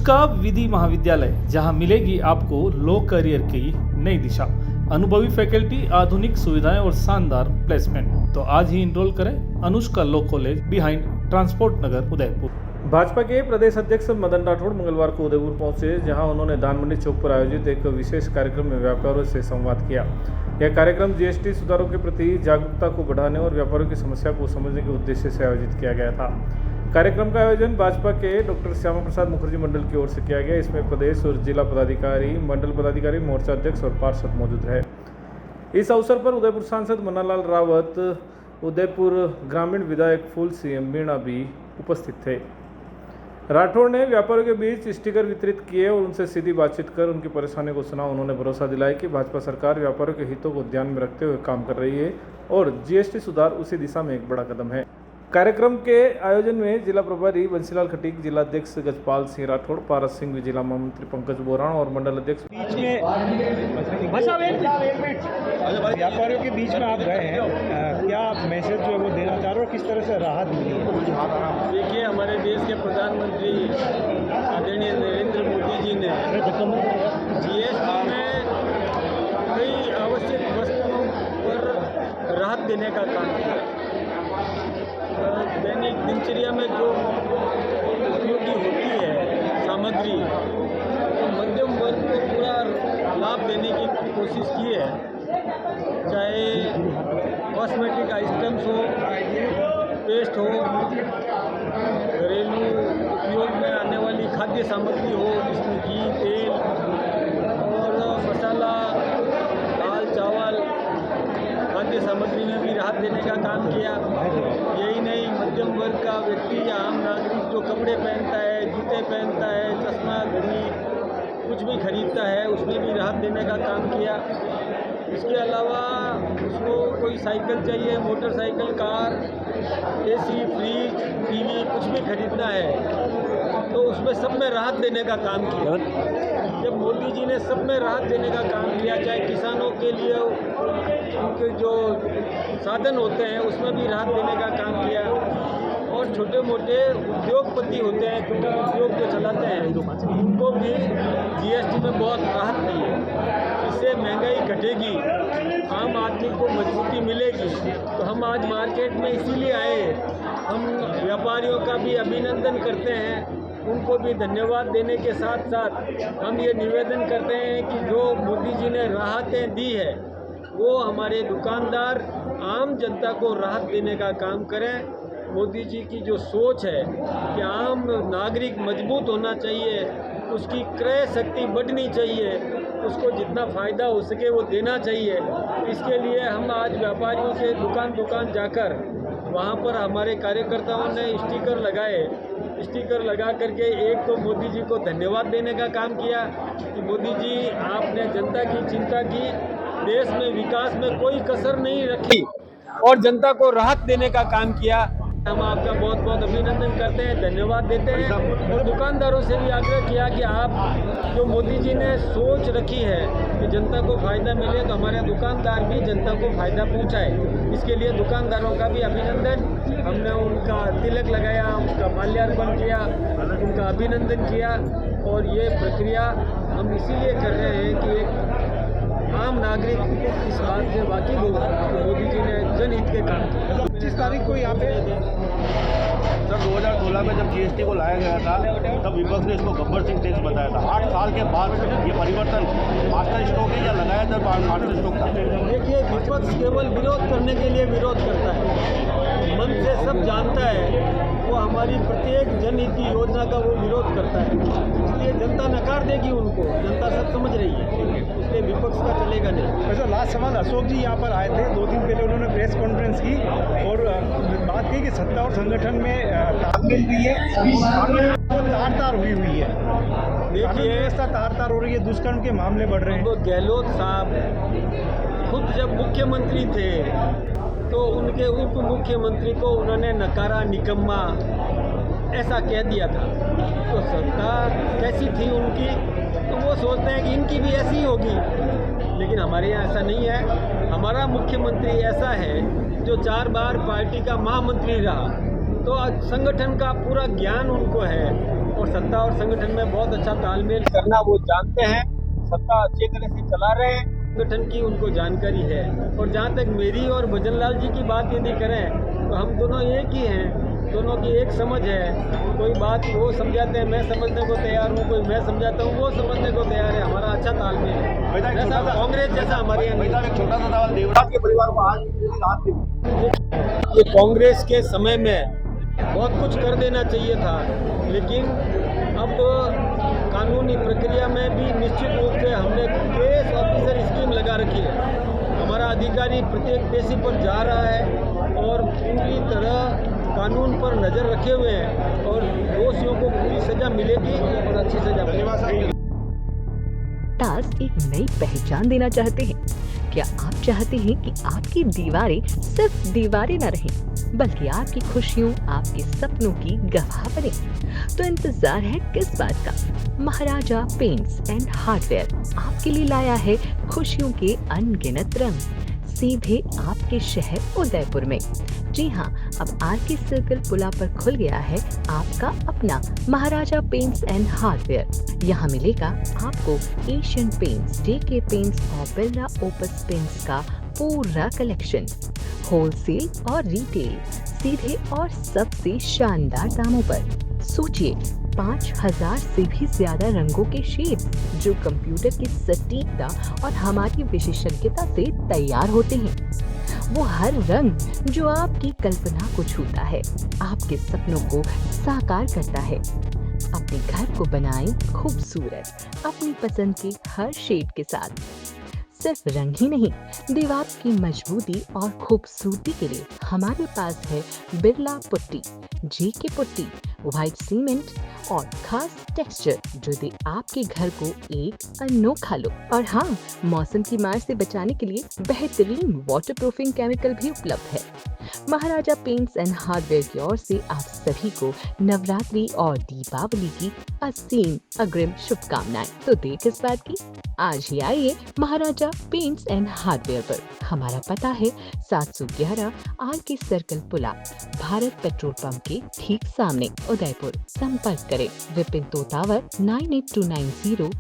अनुष्का विधि महाविद्यालय, जहां मिलेगी आपको लॉ करियर की नई दिशा, अनुभवी फैकल्टी, आधुनिक सुविधाएं और शानदार प्लेसमेंट। तो आज ही इनरोल करें Anushka law college behind transport Nagar Udaipur. Bhajpa के प्रदेश अध्यक्ष मदन राठौड़ मंगलवार को उदयपुर पहुंचे, जहां उन्होंने धानमंडी चौक पर आयोजित एक विशेष कार्यक्रम में व्यापारियों से संवाद किया। यह कार्यक्रम जीएसटी सुधारों के प्रति जागरूकता को बढ़ाने और व्यापारियों की समस्या को समझने के उद्देश्य से आयोजित किया गया था। कार्यक्रम का आयोजन भाजपा के डॉक्टर श्यामा प्रसाद मुखर्जी मंडल की ओर से किया गया। इसमें प्रदेश और जिला पदाधिकारी, मंडल पदाधिकारी, मोर्चा अध्यक्ष और पार्षद मौजूद रहे। इस अवसर पर उदयपुर सांसद मन्नालाल रावत, उदयपुर ग्रामीण विधायक फूल सिंह मीणा भी उपस्थित थे। राठौड़ ने व्यापारियों के बीच स्टिकर वितरित किए और उनसे सीधी बातचीत कर उनकी परेशानियों को सुना। उन्होंने भरोसा दिलाया कि भाजपा सरकार व्यापारियों के हितों को ध्यान में रखते हुए काम कर रही है और जीएसटी सुधार उसी दिशा में एक बड़ा कदम है। कार्यक्रम के आयोजन में जिला प्रभारी बंसीलाल खटीक, जिला अध्यक्ष गजपाल सिंह राठौड़, पारस सिंह, जिला महामंत्री पंकज बोराण और मंडल अध्यक्ष बीच में व्यापारियों के बीच में आप गए हैं, क्या मैसेज जो है वो देना चाह रहे हो, किस तरह से राहत मिली है? देखिए, हमारे देश के प्रधानमंत्री आदरणीय नरेंद्र मोदी जी ने जीएसटी में कई आवश्यक वस्तुओं पर राहत देने का काम किया। दैनिक दिनचर्या में जो उपयोगी होती है सामग्री, तो मध्यम वर्ग को पूरा लाभ देने की कोशिश की है। चाहे कॉस्मेटिक आइटम्स हो, पेस्ट हो, घरेलू उपयोग में आने वाली खाद्य सामग्री हो, जिसमें घी, तेल और मसाला, दाल, चावल, खाद्य सामग्री में भी राहत देने का काम किया। यही नहीं, मध्यम वर्ग का व्यक्ति या आम नागरिक जो कपड़े पहनता है, जूते पहनता है, चश्मा, घड़ी, कुछ भी खरीदता है, उसमें भी राहत देने का काम किया। इसके अलावा उसको कोई साइकिल चाहिए, motorcycle, car, AC, fridge, TV, कुछ भी खरीदना है तो उसमें सब में राहत देने का काम किया। जब मोदी जी ने सब में राहत देने का काम किया, चाहे किसानों के लिए उनके जो साधन होते हैं उसमें भी राहत देने का काम किया, और छोटे मोटे उद्योगपति होते हैं, उद्योग जो चलाते हैं, उनको भी जीएसटी में बहुत राहत दी है। इससे महंगाई घटेगी, आम आदमी को मजबूती मिलेगी। तो हम आज मार्केट में इसीलिए आए। हम व्यापारियों का भी अभिनंदन करते हैं, उनको भी धन्यवाद देने के साथ साथ हम ये निवेदन करते हैं कि जो मोदी जी ने राहतें दी है वो हमारे दुकानदार, आम जनता को राहत देने का काम करें। मोदी जी की जो सोच है कि आम नागरिक मजबूत होना चाहिए, उसकी क्रय शक्ति बढ़नी चाहिए, उसको जितना फ़ायदा हो सके वो देना चाहिए। इसके लिए हम आज व्यापारियों से दुकान दुकान जाकर वहाँ पर हमारे कार्यकर्ताओं ने स्टिकर लगाए। स्टिकर लगा करके एक तो मोदी जी को धन्यवाद देने का काम किया कि मोदी जी आपने जनता की चिंता की, देश में विकास में कोई कसर नहीं रखी और जनता को राहत देने का काम किया। हम आपका बहुत बहुत अभिनंदन करते हैं, धन्यवाद देते हैं। और दुकानदारों से भी आग्रह किया कि आप जो मोदी जी ने सोच रखी है कि जनता को फ़ायदा मिले, तो हमारे दुकानदार भी जनता को फ़ायदा पहुंचाए। इसके लिए दुकानदारों का भी अभिनंदन। हमने उनका तिलक लगाया, उनका माल्यार्पण किया, उनका अभिनंदन किया। और ये प्रक्रिया हम इसीलिए कर रहे हैं कि एक आम नागरिक इस बात से वाकिफ हो कि मोदी जी ने जनहित के काम किए। 25 तारीख को यहाँ पे सर 2016 में जब जीएसटी को लाया गया था तब विपक्ष ने इसको गब्बर सिंह टैक्स बताया था। 8 साल के बाद ये परिवर्तन मास्टर स्ट्रोक है या लगाया था मास्टर स्ट्रोक था? देखिए, विपक्ष केवल विरोध करने के लिए विरोध करता है, मन से सब जानता है वो हमारी प्रत्येक जनहित योजना का वो विरोध करता है। इसलिए जनता नकार देगी उनको, जनता सब समझ रही है, इसलिए विपक्ष का चलेगा नहीं। वैसे लास्ट सवाल, अशोक जी यहाँ पर आए थे 2 दिन पहले, उन्होंने प्रेस कॉन्फ्रेंस की और बात की कि सत्ता और संगठन में तालमेल भी है, तार-तार हुई है। देखिए, व्यवस्था तार-तार हो रही है, दुष्कर्म के मामले बढ़ रहे हैं। तो गहलोत साहब खुद जब मुख्यमंत्री थे तो उनके उप मुख्यमंत्री को उन्होंने नकारा, निकम्मा ऐसा कह दिया था। तो सत्ता कैसी थी उनकी, तो वो सोचते हैं कि इनकी भी ऐसी होगी, लेकिन हमारे यहाँ ऐसा नहीं है। हमारा मुख्यमंत्री ऐसा है जो 4 बार पार्टी का महामंत्री रहा, तो संगठन का पूरा ज्ञान उनको है और और सत्ता और संगठन में बहुत अच्छा तालमेल करना वो जानते हैं। सत्ता अच्छी तरह से चला रहे हैं, संगठन की उनको जानकारी है। और जहाँ तक मेरी और भजनलाल जी की बात यदि करें तो हम दोनों एक ही हैं, दोनों की एक समझ है। कोई बात वो समझाते हैं, मैं समझने को तैयार हूँ, कोई मैं समझाता हूँ, वो समझने को तैयार है। हमारा अच्छा तालमेल है, जैसा कांग्रेस जैसा हमारे यहाँ नहीं। एक छोटा सा सवाल, देवराज के परिवार को आज रात दी। ये कांग्रेस के समय में बहुत कुछ कर देना चाहिए था, लेकिन अब कानूनी प्रक्रिया में भी निश्चित रूप से हमने केस ऑफिसर स्कीम लगा रखी है। हमारा अधिकारी प्रत्येक पेशी पर जा रहा है और पूरी तरह कानून पर नज़र रखे हुए हैं और दोषियों को पूरी सजा मिलेगी और अच्छी सजा मिलेगी। टास एक नई पहचान देना चाहते हैं? क्या आप चाहते हैं कि आपकी दीवारें सिर्फ दीवारें न रहें, बल्कि आपकी खुशियों, आपके सपनों की गवाह बने? तो इंतजार है किस बात का? महाराजा पेंट्स एंड हार्डवेयर आपके लिए लाया है खुशियों के अनगिनत रंग, सीधे आपके शहर उदयपुर में। जी हाँ, अब आरके सर्कल पुला पर खुल गया है आपका अपना महाराजा पेंट्स एंड हार्डवेयर। यहाँ मिलेगा आपको एशियन पेंट्स, जेके पेंट्स और बिरला ओपस पेंट्स का पूरा कलेक्शन, होलसेल और रिटेल, सीधे और सबसे शानदार दामों पर। सोचिए, 5000 से भी ज्यादा रंगों के शेड्स जो कंप्यूटर की सटीकता और हमारी विशेषज्ञता से तैयार होते हैं। वो हर रंग जो आपकी कल्पना को छूता है, आपके सपनों को साकार करता है। अपने घर को बनाएं खूबसूरत अपनी पसंद के हर शेड के साथ। सिर्फ रंग ही नहीं, दीवार की मजबूती और खूबसूरती के लिए हमारे पास है बिरला पुट्टी, जेके पुट्टी, व्हाइट सीमेंट और खास टेक्सचर जो दे आपके घर को एक अनोखा लुक। और हाँ, मौसम की मार से बचाने के लिए बेहतरीन वाटरप्रूफिंग केमिकल भी उपलब्ध है। महाराजा पेंट्स एंड हार्डवेयर की ओर से आप सभी को नवरात्रि और दीपावली की असीम अग्रिम शुभकामनाएं। तो देर किस बात की, आज ही आइए महाराजा पेंट्स एंड हार्डवेयर पर। हमारा पता है 711 आरके सर्कल पुला, भारत पेट्रोल पंप के ठीक सामने, उदयपुर। संपर्क करें विपिन तोतावर 98290